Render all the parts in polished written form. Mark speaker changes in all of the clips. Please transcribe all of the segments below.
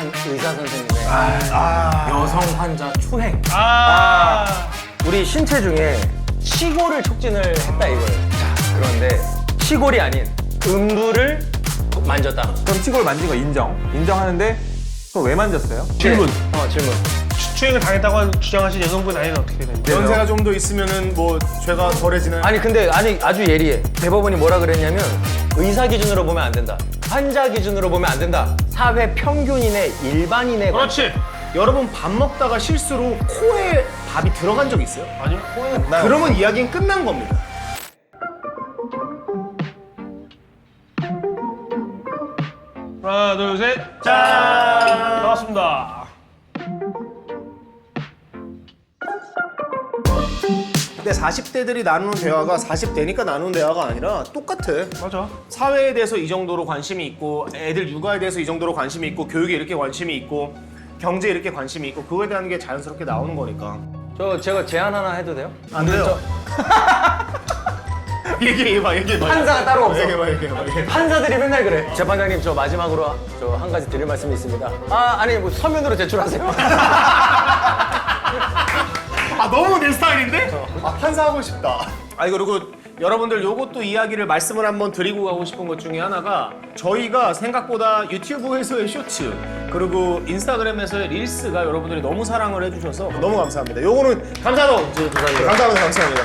Speaker 1: 한 의사 선생님의 여성 환자 추행. 우리 신체 중에 치골을 촉진을 했다 이거예요. 자, 그런데 치골이 아닌 음부를 만졌다.
Speaker 2: 그럼 치골 만진 거 인정하는데 그거 왜 만졌어요?
Speaker 3: 질문.
Speaker 1: 질문.
Speaker 3: 추행을 당했다고 주장하신 여성분 아이는 어떻게 됩니까?
Speaker 4: 연세가 좀 더 있으면은 뭐 죄가 덜해지나요?
Speaker 1: 아니 근데 아주 예리해. 대법원이 뭐라 그랬냐면 의사 기준으로 보면 안 된다. 환자 기준으로 보면 안 된다. 사회 평균인의 일반인의
Speaker 3: 그렇지.
Speaker 4: 여러분 밥 먹다가 실수로 코에 밥이 들어간 적 있어요?
Speaker 3: 아니요.
Speaker 4: 그러면 이야기는 끝난 겁니다.
Speaker 3: 하나, 둘, 셋. 짠! 반갑습니다.
Speaker 4: 근데 40대들이 나누는 대화가 40대니까 나누는 대화가 아니라 똑같아.
Speaker 3: 맞아.
Speaker 4: 사회에 대해서 이 정도로 관심이 있고 애들 육아에 대해서 이 정도로 관심이 있고 교육에 이렇게 관심이 있고 경제에 이렇게 관심이 있고 그거에 대한 게 자연스럽게 나오는 거니까.
Speaker 1: 제가 제안 하나 해도 돼요?
Speaker 4: 안 돼요. 얘기해봐.
Speaker 1: 판사가 따로 없어.
Speaker 4: 얘기해봐.
Speaker 1: 판사들이 맨날 그래. 재판장님 저 마지막으로 저 한 가지 드릴 말씀이 있습니다. 아니 뭐 서면으로 제출하세요.
Speaker 4: 아 너무 내 스타일인데? 판사하고 싶다. 그리고 여러분들 요것도 이야기를 말씀을 한번 드리고 가고 싶은 것 중에 하나가 저희가 생각보다 유튜브에서의 쇼츠 그리고 인스타그램에서의 릴스가 여러분들이 너무 사랑을 해주셔서 너무 감사합니다. 요거는 감사합니다.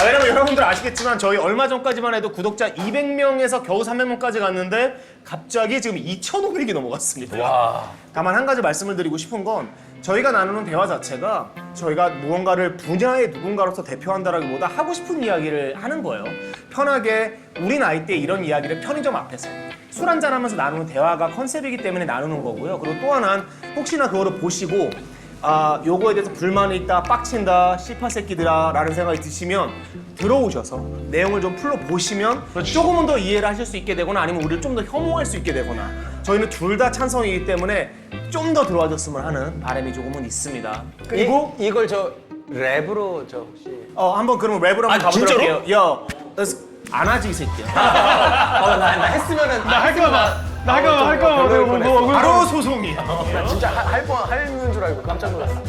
Speaker 4: 왜냐면 여러분들 아시겠지만 저희 얼마 전까지만 해도 구독자 200명에서 겨우 300명까지 갔는데 갑자기 지금 2,500이 넘어갔습니다.
Speaker 1: 와.
Speaker 4: 다만 한 가지 말씀을 드리고 싶은 건 저희가 나누는 대화 자체가 저희가 무언가를 분야의 누군가로서 대표한다라기보다 하고 싶은 이야기를 하는 거예요. 편하게 우리 나이 때 이런 이야기를 편의점 앞에서 술 한잔 하면서 나누는 대화가 컨셉이기 때문에 나누는 거고요. 그리고 또 하나는 혹시나 그거를 보시고 요거에 대해서 불만이 있다, 빡친다, 씨파 새끼들아 라는 생각이 드시면 들어오셔서 내용을 좀 풀어보시면 조금은 더 이해를 하실 수 있게 되거나 아니면 우리를 좀 더 혐오할 수 있게 되거나 저희는 둘 다 찬성이기 때문에 좀 더 들어와줬으면 하는 바람이 조금은 있습니다. 그리고
Speaker 1: 이걸 저 랩으로 저 혹시
Speaker 4: 한번 그럼 랩으로 한번 가보도록
Speaker 1: 진짜로?
Speaker 4: 할게요. 안 하지 이 새끼야.
Speaker 1: 나 했으면은
Speaker 3: 나 할까봐.
Speaker 4: 바로 소송이야.
Speaker 1: 나 진짜 하는 줄 알고 깜짝 놀랐어.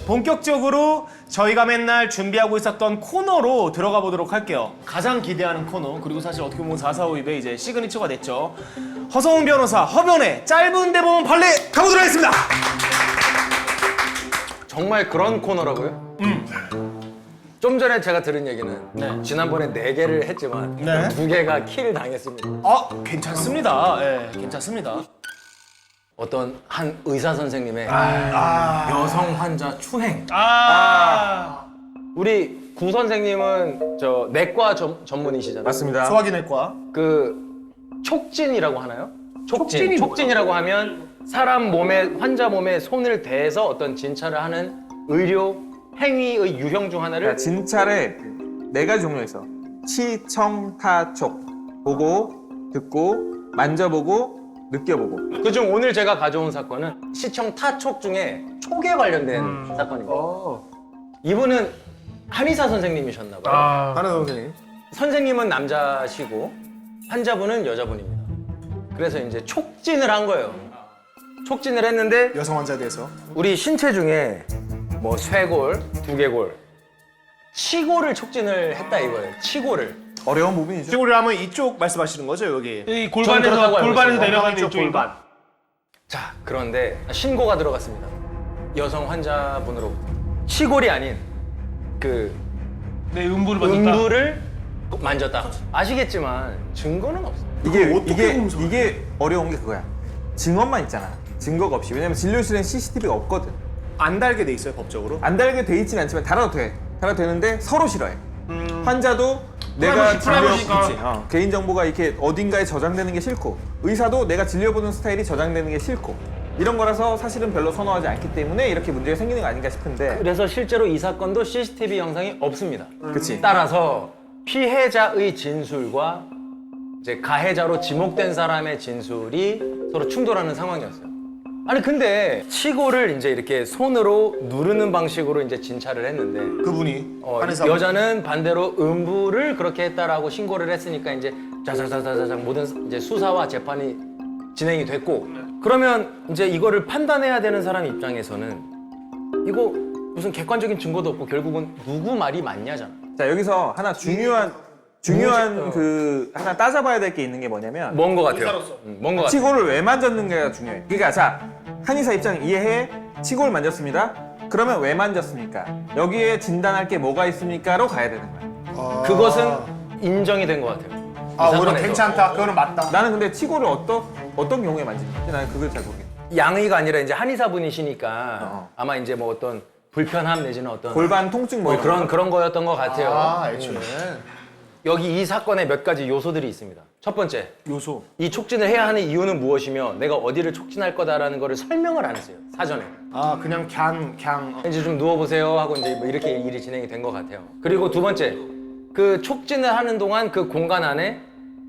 Speaker 4: 본격적으로 저희가 맨날 준비하고 있었던 코너로 들어가 보도록 할게요. 가장 기대하는 코너, 그리고 사실 어떻게 보면 445입의 이제 시그니처가 됐죠. 허성훈 변호사, 허변의 짧은 대법원 판례 가보도록 하겠습니다.
Speaker 1: 정말 그런 코너라고요? 좀 전에 제가 들은 얘기는 지난번에 4개를 했지만
Speaker 4: 네.
Speaker 1: 2개가 킬을 당했습니다.
Speaker 4: 괜찮습니다. 괜찮습니다.
Speaker 1: 어떤 한 의사 선생님의 여성 환자 추행. 우리 구 선생님은 저 내과 전문이시잖아요.
Speaker 2: 맞습니다.
Speaker 4: 소화기내과.
Speaker 1: 그 촉진이라고 하나요?
Speaker 4: 촉진이
Speaker 1: 촉진이라고 하면 사람 몸에 환자 몸에 손을 대서 어떤 진찰을 하는 의료 행위의 유형 중 하나를
Speaker 2: 진찰에 4가지 종류가 있어. 치청타촉. 보고, 듣고, 만져보고, 느껴보고.
Speaker 1: 그중 오늘 제가 가져온 사건은 시청 타촉 중에 촉에 관련된 사건입니다. 이분은 한의사 선생님이셨나 봐요.
Speaker 4: 하나 선생님.
Speaker 1: 선생님은 남자시고 환자분은 여자분입니다. 그래서 이제 촉진을 한 거예요. 촉진을 했는데
Speaker 4: 여성 환자에 대해서.
Speaker 1: 우리 신체 중에 뭐 쇄골, 두개골, 치골을 촉진을 했다 이거예요. 치골을.
Speaker 2: 어려운 부분이죠.
Speaker 4: 치골을 하면 이쪽 말씀하시는 거죠, 여기?
Speaker 3: 이
Speaker 1: 저는 그렇다고 알고
Speaker 3: 골반에서
Speaker 1: 있어요.
Speaker 3: 내려가는
Speaker 4: 이쪽
Speaker 3: 이쪽인가?
Speaker 4: 골반.
Speaker 1: 자, 그런데 신고가 들어갔습니다. 여성 환자분으로 치골이 아닌 그
Speaker 3: 내 음부를 만졌다.
Speaker 1: 음부를 만졌다. 아시겠지만 증거는 없어요.
Speaker 2: 이게 어려운 게 그거야. 증언만 있잖아. 증거가 없이. 왜냐면 진료실엔 CCTV가 없거든.
Speaker 4: 안 달게 돼 있어요, 법적으로.
Speaker 2: 안 달게 돼 있진 않지만 달아도 돼. 달아도 되는데 서로 싫어해. 환자도 내가
Speaker 3: 프라이버시니까.
Speaker 2: 그치, 개인정보가 이렇게 어딘가에 저장되는 게 싫고 의사도 내가 진료보는 스타일이 저장되는 게 싫고 이런 거라서 사실은 별로 선호하지 않기 때문에 이렇게 문제가 생기는 거 아닌가 싶은데
Speaker 1: 그래서 실제로 이 사건도 CCTV 영상이 없습니다.
Speaker 2: 그치.
Speaker 1: 따라서 피해자의 진술과 이제 가해자로 지목된 사람의 진술이 서로 충돌하는 상황이었어요. 아니 근데 치골을 이제 이렇게 손으로 누르는 방식으로 이제 진찰을 했는데
Speaker 4: 그분이
Speaker 1: 여자는 반대로 음부를 그렇게 했다라고 신고를 했으니까 이제 자자자자자 모든 이제 수사와 재판이 진행이 됐고 그러면 이제 이거를 판단해야 되는 사람 입장에서는 이거 무슨 객관적인 증거도 없고 결국은 누구 말이 맞냐잖아.
Speaker 2: 자 여기서 하나 중요한 그 하나 따져봐야 될 게 있는 게 뭐냐면
Speaker 1: 뭔 거 같아요? 뭔 거 같아?
Speaker 2: 치골을 왜 만졌는가가 중요해. 그러니까 자 한의사 입장 이해해. 치골 만졌습니다. 그러면 왜 만졌습니까? 여기에 진단할 게 뭐가 있습니까?로 가야 되는 거야.
Speaker 1: 그것은 인정이 된 것 같아요.
Speaker 4: 아,
Speaker 1: 이
Speaker 4: 오히려
Speaker 1: 사건에서.
Speaker 4: 괜찮다. 그거는 맞다.
Speaker 2: 나는 근데 치골을 어떤 경우에 만지는지 나는 그걸 잘 모르겠어.
Speaker 1: 양의가 아니라 이제 한의사분이시니까
Speaker 2: 어.
Speaker 1: 아마 이제 뭐 어떤 불편함 내지는 어떤
Speaker 2: 골반 통증 뭐
Speaker 1: 그런 거였던 것 같아요.
Speaker 4: 아, 애초에.
Speaker 1: 여기 이 사건에 몇 가지 요소들이 있습니다. 첫 번째,
Speaker 4: 요소.
Speaker 1: 이 촉진을 해야 하는 이유는 무엇이며 내가 어디를 촉진할 거다라는 거를 설명을 안 했어요. 사전에.
Speaker 4: 아, 그냥 그냥
Speaker 1: 이제 좀 누워보세요 하고 이제 뭐 이렇게 일이 진행이 된 것 같아요. 그리고 두 번째, 그 촉진을 하는 동안 그 공간 안에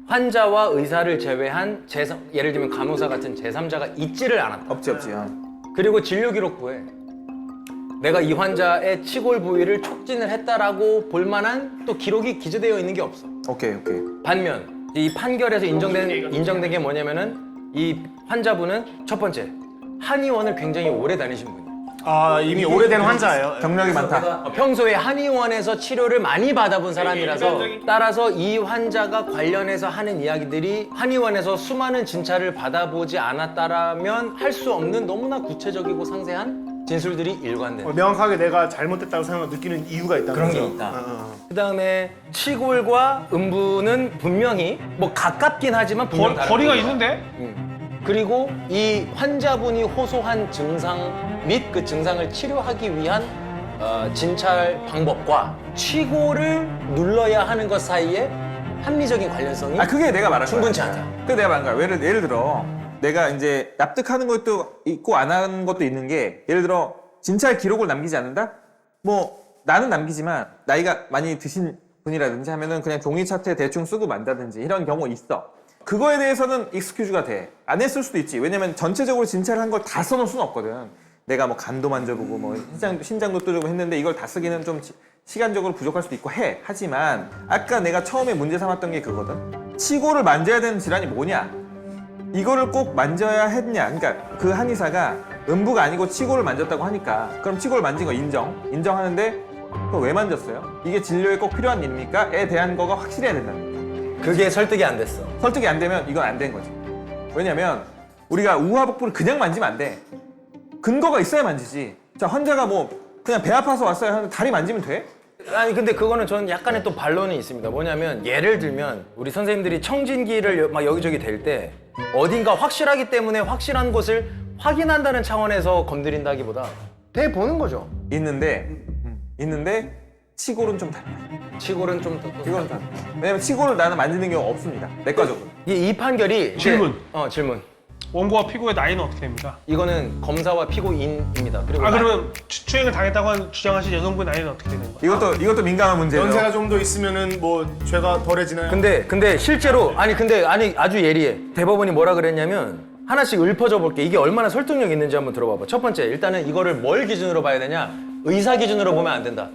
Speaker 1: 환자와 의사를 제외한 예를 들면 간호사 같은 제3자가 있지를 않았다.
Speaker 2: 없지.
Speaker 1: 그리고 진료 기록부에 내가 이 환자의 치골 부위를 촉진을 했다라고 볼 만한 또 기록이 기재되어 있는 게 없어.
Speaker 2: 오케이.
Speaker 1: 반면 이 판결에서 인정된 게 뭐냐면은 이 환자분은 첫 번째 한의원을 굉장히 오래 다니신 분이에요.
Speaker 4: 아, 이미 오래된 환자예요.
Speaker 2: 경력이 많다.
Speaker 1: 평소에 한의원에서 치료를 많이 받아본 사람이라서 따라서 이 환자가 관련해서 하는 이야기들이 한의원에서 수많은 진찰을 받아보지 않았다라면 할 수 없는 너무나 구체적이고 상세한 진술들이 일관된다.
Speaker 4: 명확하게 내가 잘못됐다고 느끼는 이유가 있다는
Speaker 1: 그런 게
Speaker 4: 거죠.
Speaker 1: 있다. 그 다음에 치골과 음부는 분명히 뭐 가깝긴 하지만 분명 다른
Speaker 3: 거리가
Speaker 1: 거예요.
Speaker 3: 있는데?
Speaker 1: 그리고 이 환자분이 호소한 증상 및 그 증상을 치료하기 위한 진찰 방법과 치골을 눌러야 하는 것 사이에 합리적인 관련성이
Speaker 2: 그게 내가 말한 거야.
Speaker 1: 충분치 않다.
Speaker 2: 그게 내가 말한 거야. 예를 들어 내가 이제 납득하는 것도 있고 안 하는 것도 있는 게 예를 들어 진찰 기록을 남기지 않는다? 뭐 나는 남기지만 나이가 많이 드신 분이라든지 하면은 그냥 종이 차트에 대충 쓰고 만다든지 이런 경우 있어. 그거에 대해서는 익스큐즈가 돼. 안 했을 수도 있지. 왜냐면 전체적으로 진찰을 한 걸 다 써놓을 수는 없거든. 내가 뭐 간도 만져보고 뭐 신장도 뜯어보고 했는데 이걸 다 쓰기는 좀 시간적으로 부족할 수도 있고 해. 하지만 아까 내가 처음에 문제 삼았던 게 그거든. 치골을 만져야 되는 질환이 뭐냐? 이거를 꼭 만져야 했냐? 그러니까 그 한의사가 음부가 아니고 치골을 만졌다고 하니까 그럼 치골을 만진 거 인정하는데 그걸 왜 만졌어요? 이게 진료에 꼭 필요한 일입니까? 에 대한 거가 확실해야 된다는 거야.
Speaker 1: 그게 설득이 안 됐어.
Speaker 2: 설득이 안 되면 이건 안 된 거지. 왜냐면 우리가 우하복부를 그냥 만지면 안 돼. 근거가 있어야 만지지. 자, 환자가 뭐 그냥 배 아파서 왔어요 하는데 다리 만지면 돼?
Speaker 1: 아니 근데 그거는 저는 약간의 또 반론이 있습니다. 뭐냐면 예를 들면 우리 선생님들이 청진기를 막 여기저기 댈 때 어딘가 확실하기 때문에 확실한 곳을 확인한다는 차원에서 건드린다기보다 대 보는 거죠.
Speaker 2: 있는데 치골은 좀 달라.
Speaker 1: 치골은 좀
Speaker 2: 이건 달라. 왜냐면 치골을 나는 만지는 경우가 없습니다. 내과적으로.
Speaker 1: 이 판결이
Speaker 3: 질문.
Speaker 1: 질문.
Speaker 3: 원고와 피고의 나이는 어떻게 됩니까?
Speaker 1: 이거는 검사와 피고인입니다. 그리고
Speaker 3: 그러면 추행을 당했다고 주장하신 여성분 나이는 어떻게 되는 거예요?
Speaker 2: 이것도 민감한 문제예요.
Speaker 4: 연세가 좀 더 있으면은 뭐 죄가 덜해지나요?
Speaker 1: 근데 실제로 아니 아주 예리해. 대법원이 뭐라 그랬냐면 하나씩 읊어줘 볼게. 이게 얼마나 설득력 있는지 한번 들어봐봐. 첫 번째, 일단은 이거를 뭘 기준으로 봐야 되냐? 의사 기준으로 보면 안 된다.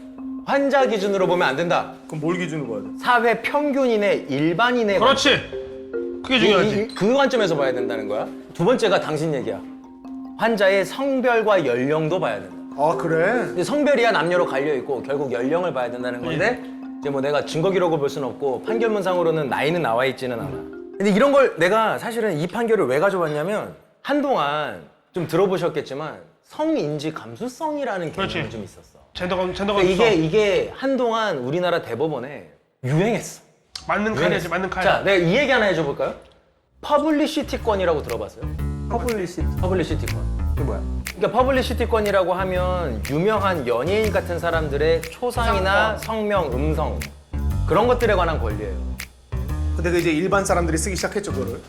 Speaker 1: 환자 기준으로 보면 안 된다.
Speaker 4: 그럼 뭘 기준으로 봐야 돼?
Speaker 1: 사회 평균인의 일반인의
Speaker 3: 그렇지. 그게 중요하지.
Speaker 1: 그 관점에서 봐야 된다는 거야. 두 번째가 당신 얘기야. 환자의 성별과 연령도 봐야 된다.
Speaker 4: 아, 그래?
Speaker 1: 근데 성별이야 남녀로 갈려 있고 결국 연령을 봐야 된다는 건데 이제 뭐 내가 증거 기록을 볼 수는 없고 판결문상으로는 나이는 나와 있지는 않아. 근데 이런 걸 내가 사실은 이 판결을 왜 가져왔냐면 한동안 좀 들어보셨겠지만 성인지 감수성이라는 개념이
Speaker 3: 그렇지.
Speaker 1: 좀 있었어.
Speaker 3: 젠더가
Speaker 1: 그러니까 이게 한동안 우리나라 대법원에 유행했어.
Speaker 3: 맞는 칼이지, 맞는 칼.
Speaker 1: 자, 내가 이 얘기 하나 해줘 볼까요? 퍼블리시티권이라고 들어봤어요? 퍼블리시티권.
Speaker 2: 이게 뭐야?
Speaker 1: 그러니까 퍼블리시티권이라고 하면 유명한 연예인 같은 사람들의 초상이나 성명, 음성 그런 것들에 관한 권리예요.
Speaker 4: 근데 그 이제 일반 사람들이 쓰기 시작했죠, 그거를.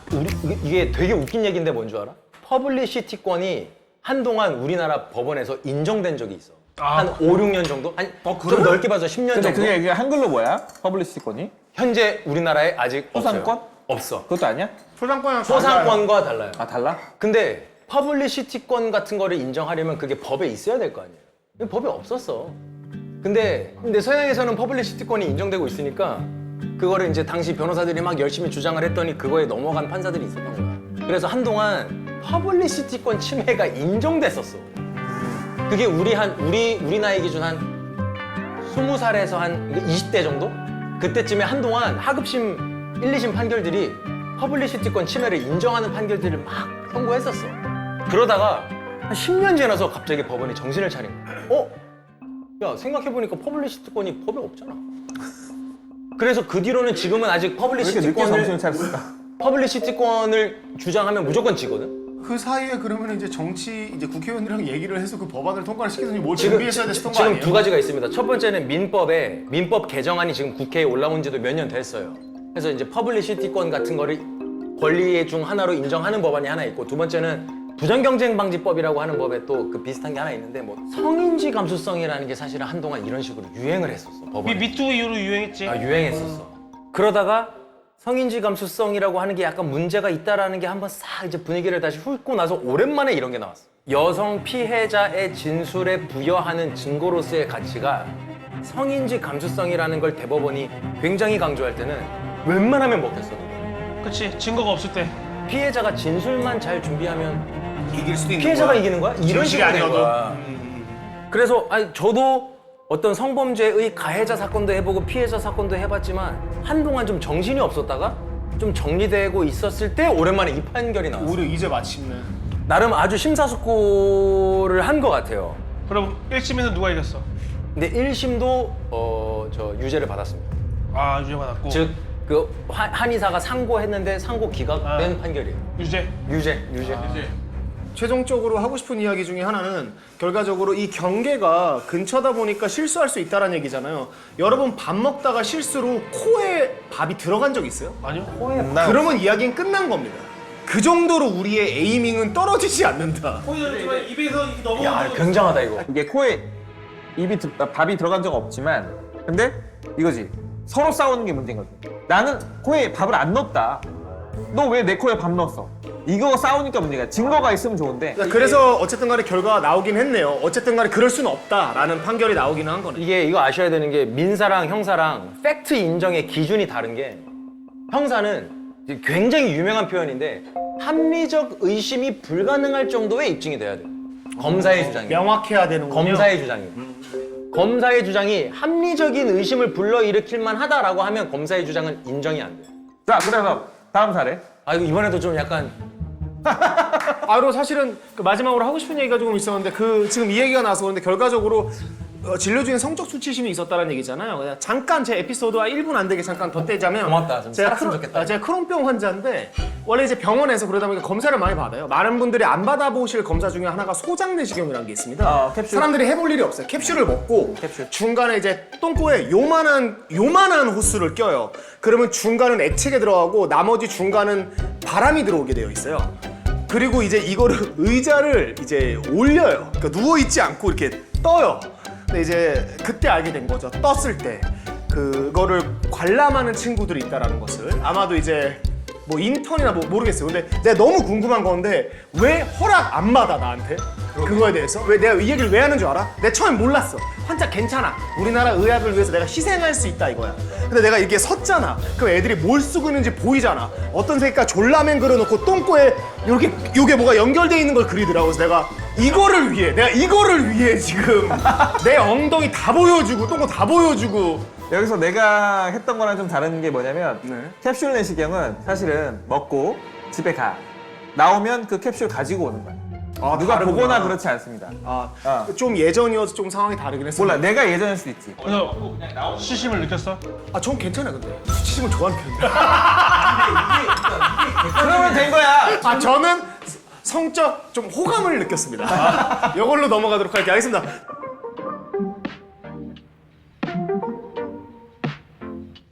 Speaker 1: 이게 되게 웃긴 얘기인데 뭔 줄 알아? 퍼블리시티권이 한동안 우리나라 법원에서 인정된 적이 있어. 한 5, 6년 정도? 아니, 좀 넓게 봐서 10년
Speaker 2: 근데
Speaker 1: 정도?
Speaker 2: 그게 한글로 뭐야? 퍼블리시티권이?
Speaker 1: 현재 우리나라에 아직
Speaker 2: 소상권?
Speaker 1: 없어요. 없어.
Speaker 2: 그것도 아니야?
Speaker 4: 소상권이랑
Speaker 1: 소상권과 달라요.
Speaker 2: 아 달라?
Speaker 1: 근데 퍼블리시티권 같은 거를 인정하려면 그게 법에 있어야 될 거 아니에요. 근데 법에 없었어. 근데 서양에서는 퍼블리시티권이 인정되고 있으니까 그거를 이제 당시 변호사들이 막 열심히 주장을 했더니 그거에 넘어간 판사들이 있었던 거야. 그래서 한동안 퍼블리시티권 침해가 인정됐었어. 그게 우리 나이 기준 한 20살에서 한 20대 정도? 그때쯤에 한동안 하급심 1, 2심 판결들이 퍼블리시티권 침해를 인정하는 판결들을 막 선고했었어. 그러다가 한 10년 지나서 갑자기 법원이 정신을 차린 거야. 야, 생각해보니까 퍼블리시티권이 법에 없잖아. 그래서 그 뒤로는 지금은 아직
Speaker 2: 왜 이렇게 늦게 정신을 차렸을까?
Speaker 1: 퍼블리시티권을 주장하면 무조건 지거든.
Speaker 4: 그 사이에 그러면 이제 이제 국회의원들이랑 얘기를 해서 그 법안을 통과를 시키더니 뭘
Speaker 1: 지금
Speaker 4: 준비했어야 됐던 거
Speaker 1: 지금
Speaker 4: 아니에요?
Speaker 1: 두 가지가 있습니다. 첫 번째는 민법 개정안이 지금 국회에 올라온 지도 몇 년 됐어요. 그래서 이제 퍼블리시티권 같은 거를 권리 중 하나로 인정하는 법안이 하나 있고, 두 번째는 부정경쟁방지법이라고 하는 법에 또 그 비슷한 게 하나 있는데, 뭐 성인지 감수성이라는 게 사실은 한동안 이런 식으로 유행을 했었어. 법원에.
Speaker 3: 미투 이후로 유행했지.
Speaker 1: 유행했었어. 그러다가 성인지 감수성이라고 하는 게 약간 문제가 있다라는 게 한번 싹 이제 분위기를 다시 훑고 나서 오랜만에 이런 게 나왔어. 여성 피해자의 진술에 부여하는 증거로서의 가치가 성인지 감수성이라는 걸 대법원이 굉장히 강조할 때는 웬만하면 먹혔어.
Speaker 3: 그치, 증거가 없을 때.
Speaker 1: 피해자가 진술만 잘 준비하면
Speaker 4: 이길 수도 있는
Speaker 1: 피해자가
Speaker 4: 거야.
Speaker 1: 이기는 거야? 이런
Speaker 4: 진실이
Speaker 1: 식으로 된
Speaker 4: 아니어도.
Speaker 1: 거야. 그래서 아니, 저도 어떤 성범죄의 가해자 사건도 해보고 피해자 사건도 해봤지만 한동안 좀 정신이 없었다가 좀 정리되고 있었을 때 오랜만에 이 판결이 나왔어.
Speaker 4: 오히려 이제 마침내.
Speaker 1: 나름 아주 심사숙고를 한 것 같아요.
Speaker 3: 그럼 1심에는 누가 이겼어?
Speaker 1: 근데 1심도 저 유죄를 받았습니다.
Speaker 3: 아, 유죄 받았고.
Speaker 1: 즉 그 한의사가 상고했는데 상고 기각된 판결이에요.
Speaker 3: 유죄.
Speaker 1: 유죄.
Speaker 4: 최종적으로 하고 싶은 이야기 중에 하나는 결과적으로 이 경계가 근처다 보니까 실수할 수 있다는 얘기잖아요. 여러분 밥 먹다가 실수로 코에 밥이 들어간 적 있어요?
Speaker 3: 아니요.
Speaker 4: 그러면 이야기는 끝난 겁니다. 그 정도로 우리의 에이밍은 떨어지지 않는다.
Speaker 3: 입에서 넘어가고.
Speaker 1: 야, 굉장하다 이거.
Speaker 2: 이게 코에 밥이 들어간 적 없지만, 근데 이거지. 서로 싸우는 게 문제인 거지. 나는 코에 밥을 안 넣었다. 너 왜 내 코에 밥 넣었어? 이거 싸우니까 문제가. 증거가 있으면 좋은데.
Speaker 4: 그래서 어쨌든 간에 결과가 나오긴 했네요. 어쨌든 간에 그럴 수는 없다라는 판결이 나오기는 한 거네.
Speaker 1: 이거 아셔야 되는 게 민사랑 형사랑 팩트 인정의 기준이 다른 게, 형사는 굉장히 유명한 표현인데 합리적 의심이 불가능할 정도의 입증이 돼야 돼. 검사의 주장이.
Speaker 4: 명확해야 되는군요.
Speaker 1: 검사의 주장이. 검사의 주장이 합리적인 의심을 불러일으킬만 하다라고 하면 검사의 주장은 인정이 안 돼.
Speaker 2: 자, 그래서 다음 사례.
Speaker 1: 이거 이번에도 좀 약간
Speaker 4: 그리고 사실은 그 마지막으로 하고 싶은 얘기가 조금 있었는데 지금 이 얘기가 나서 그런데 결과적으로 진료 중에 성적 수치심이 있었다는 얘기잖아요. 그냥 잠깐 제 에피소드와 1분 안 되게 잠깐 덧대자면
Speaker 1: 고맙다. 좀 살았으면 좋겠다.
Speaker 4: 제가 크론병 환자인데 원래 이제 병원에서 그러다 보니까 검사를 많이 받아요. 많은 분들이 안 받아보실 검사 중에 하나가 소장 내시경이라는 게 있습니다.
Speaker 2: 캡슐.
Speaker 4: 사람들이 해볼 일이 없어요. 캡슐을 먹고 중간에 이제 똥꼬에 요만한 호스를 껴요. 그러면 중간은 액체가 들어가고 나머지 중간은 바람이 들어오게 되어 있어요. 그리고 이제 이거를 의자를 이제 올려요. 그러니까 누워 있지 않고 이렇게 떠요. 근데 이제 그때 알게 된 거죠. 떴을 때 그거를 관람하는 친구들이 있다라는 것을. 아마도 이제 뭐 인턴이나 뭐 모르겠어요. 근데 내가 너무 궁금한 건데 왜 허락 안 받아 나한테? 그거에 대해서 왜 내가 이 얘기를 왜 하는 줄 알아? 내가 처음에 몰랐어. 환자 괜찮아. 우리나라 의학을 위해서 내가 희생할 수 있다 이거야. 근데 내가 이렇게 섰잖아. 그럼 애들이 뭘 쓰고 있는지 보이잖아. 어떤 새끼가 졸라맨 그려놓고 똥꼬에 요게 뭐가 연결돼 있는 걸 그리더라고. 그래서 내가 이거를 위해 지금 내 엉덩이 다 보여주고 똥꼬 다 보여주고.
Speaker 2: 여기서 내가 했던 거랑 좀 다른 게 뭐냐면,
Speaker 4: 네.
Speaker 2: 캡슐 내시경은 사실은 먹고 집에 가. 나오면 그 캡슐 가지고 오는 거야. 누가
Speaker 4: 다르구나.
Speaker 2: 보거나 그렇지 않습니다.
Speaker 4: 좀 예전이어서 좀 상황이 다르긴 했어.
Speaker 2: 몰라, 내가 예전일 수도 있지.
Speaker 3: 그래서 수치심을 느꼈어?
Speaker 4: 전 괜찮아 근데 수치심은 좋아하는 편이야.
Speaker 2: 그러면 된 거야.
Speaker 4: 저는 성적 좀 호감을 느꼈습니다. 이걸로 넘어가도록 할게요. 알겠습니다.